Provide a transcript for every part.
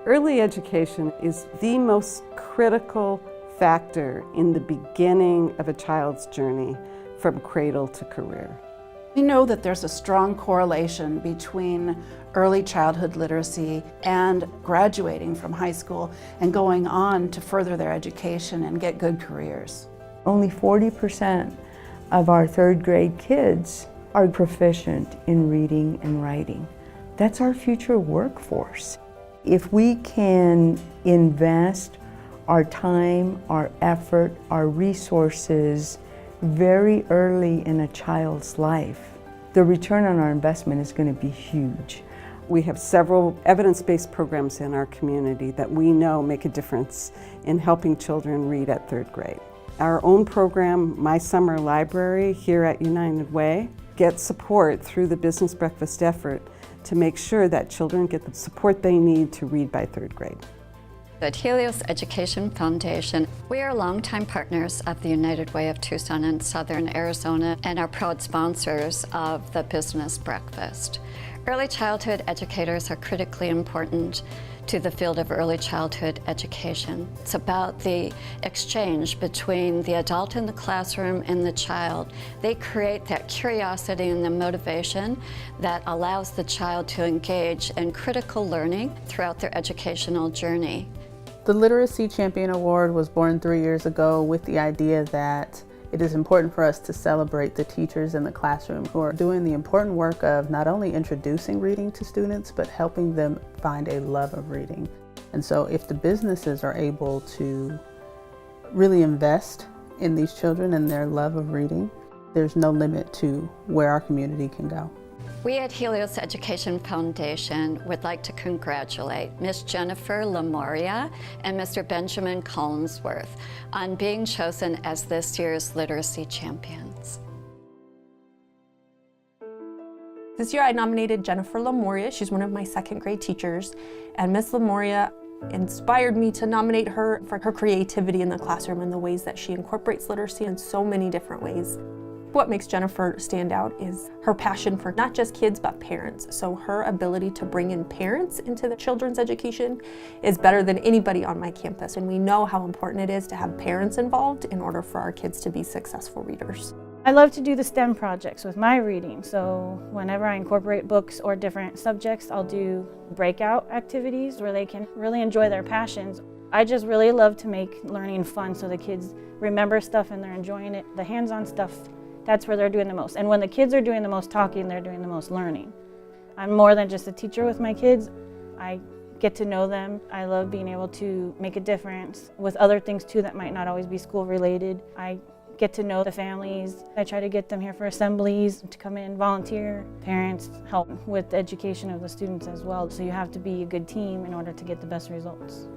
Early education is the most critical factor in the beginning of a child's journey from cradle to career. We know that there's a strong correlation between early childhood literacy and graduating from high school and going on to further their education and get good careers. Only 40% of our third grade kids are proficient in reading and writing. That's our future workforce. If we can invest our time, our effort, our resources very early in a child's life, the return on our investment is going to be huge. We have several evidence-based programs in our community that we know make a difference in helping children read at third grade. Our own program, My Summer Library, here at United Way, gets support through the Business Breakfast effort to make sure that children get the support they need to read by third grade. At Helios Education Foundation, we are longtime partners of the United Way of Tucson and Southern Arizona and are proud sponsors of the Business Breakfast. Early childhood educators are critically important to the field of early childhood education. It's about the exchange between the adult in the classroom and the child. They create that curiosity and the motivation that allows the child to engage in critical learning throughout their educational journey. The Literacy Champion Award was born 3 years ago with the idea that it is important for us to celebrate the teachers in the classroom who are doing the important work of not only introducing reading to students, but helping them find a love of reading. And so if the businesses are able to really invest in these children and their love of reading, there's no limit to where our community can go. We at Helios Education Foundation would like to congratulate Ms. Jennifer Lamoria and Mr. Benjamin Collinsworth on being chosen as this year's Literacy Champions. This year I nominated Jennifer Lamoria. She's one of my second grade teachers, and Ms. Lamoria inspired me to nominate her for her creativity in the classroom and the ways that she incorporates literacy in so many different ways. What makes Jennifer stand out is her passion for not just kids but parents. So her ability to bring in parents into the children's education is better than anybody on my campus, and we know how important it is to have parents involved in order for our kids to be successful readers. I love to do the STEM projects with my reading, so whenever I incorporate books or different subjects, I'll do breakout activities where they can really enjoy their passions. I just really love to make learning fun so the kids remember stuff and they're enjoying it. The hands-on stuff, that's where they're doing the most. And when the kids are doing the most talking, they're doing the most learning. I'm more than just a teacher with my kids. I get to know them. I love being able to make a difference with other things too that might not always be school related. I get to know the families. I try to get them here for assemblies, to come in, volunteer. Parents help with the education of the students as well. So you have to be a good team in order to get the best results.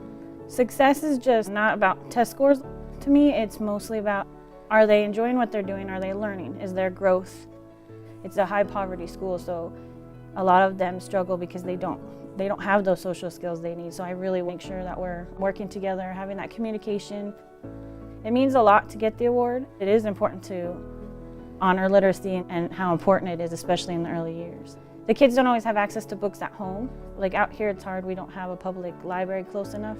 Success is just not about test scores. To me, it's mostly about, are they enjoying what they're doing? Are they learning? Is there growth? It's a high poverty school, so a lot of them struggle because they don't have those social skills they need. So I really make sure that we're working together, having that communication. It means a lot to get the award. It is important to honor literacy and how important it is, especially in the early years. The kids don't always have access to books at home. Like out here it's hard, we don't have a public library close enough.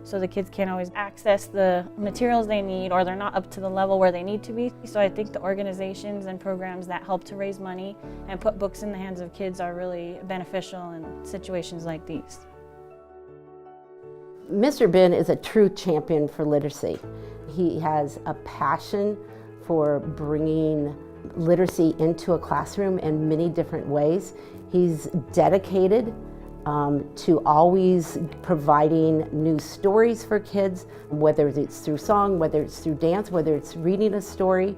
So the kids can't always access the materials they need, or they're not up to the level where they need to be. So I think the organizations and programs that help to raise money and put books in the hands of kids are really beneficial in situations like these. Mr. Ben is a true champion for literacy. He has a passion for bringing literacy into a classroom in many different ways. He's dedicated to always providing new stories for kids, whether it's through song, whether it's through dance, whether it's reading a story.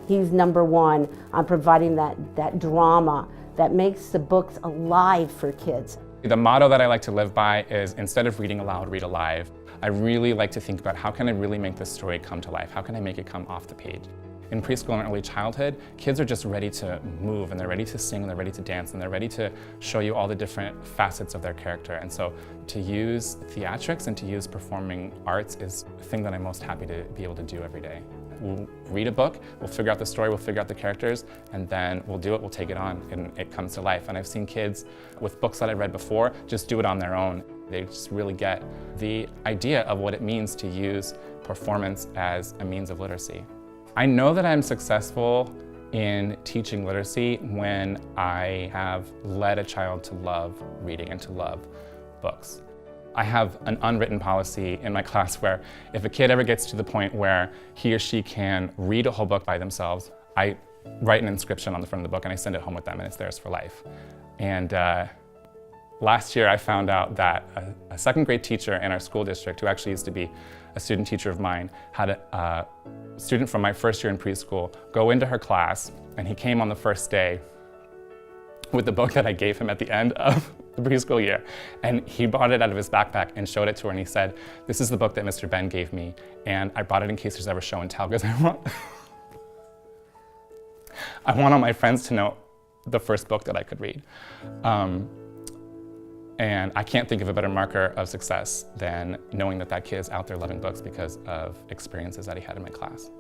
He's number one on providing that drama that makes the books alive for kids. The motto that I like to live by is, instead of reading aloud, read alive. I really like to think about, how can I really make this story come to life? How can I make it come off the page? In preschool and early childhood, kids are just ready to move, and they're ready to sing, and they're ready to dance, and they're ready to show you all the different facets of their character. And so to use theatrics and to use performing arts is the thing that I'm most happy to be able to do every day. We'll read a book, we'll figure out the story, we'll figure out the characters, and then we'll do it, we'll take it on, and it comes to life. And I've seen kids with books that I read before just do it on their own. They just really get the idea of what it means to use performance as a means of literacy. I know that I'm successful in teaching literacy when I have led a child to love reading and to love books. I have an unwritten policy in my class where if a kid ever gets to the point where he or she can read a whole book by themselves, I write an inscription on the front of the book and I send it home with them and it's theirs for life. And last year I found out that a second grade teacher in our school district, who actually used to be a student teacher of mine, had a student from my first year in preschool go into her class, and he came on the first day with the book that I gave him at the end of the preschool year. And he brought it out of his backpack and showed it to her, and he said, "This is the book that Mr. Ben gave me, and I brought it in case there's ever show and tell, because I want all my friends to know the first book that I could read." And I can't think of a better marker of success than knowing that that kid is out there loving books because of experiences that he had in my class.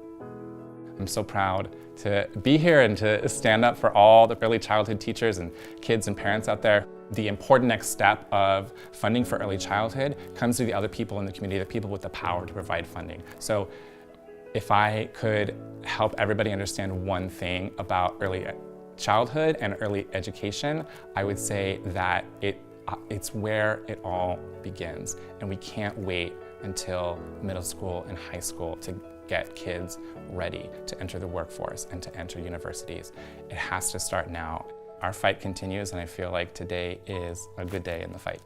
I'm so proud to be here and to stand up for all the early childhood teachers and kids and parents out there. The important next step of funding for early childhood comes to the other people in the community, the people with the power to provide funding. So if I could help everybody understand one thing about early childhood and early education, I would say that it's where it all begins, and we can't wait until middle school and high school to get kids ready to enter the workforce and to enter universities. It has to start now. Our fight continues, and I feel like today is a good day in the fight.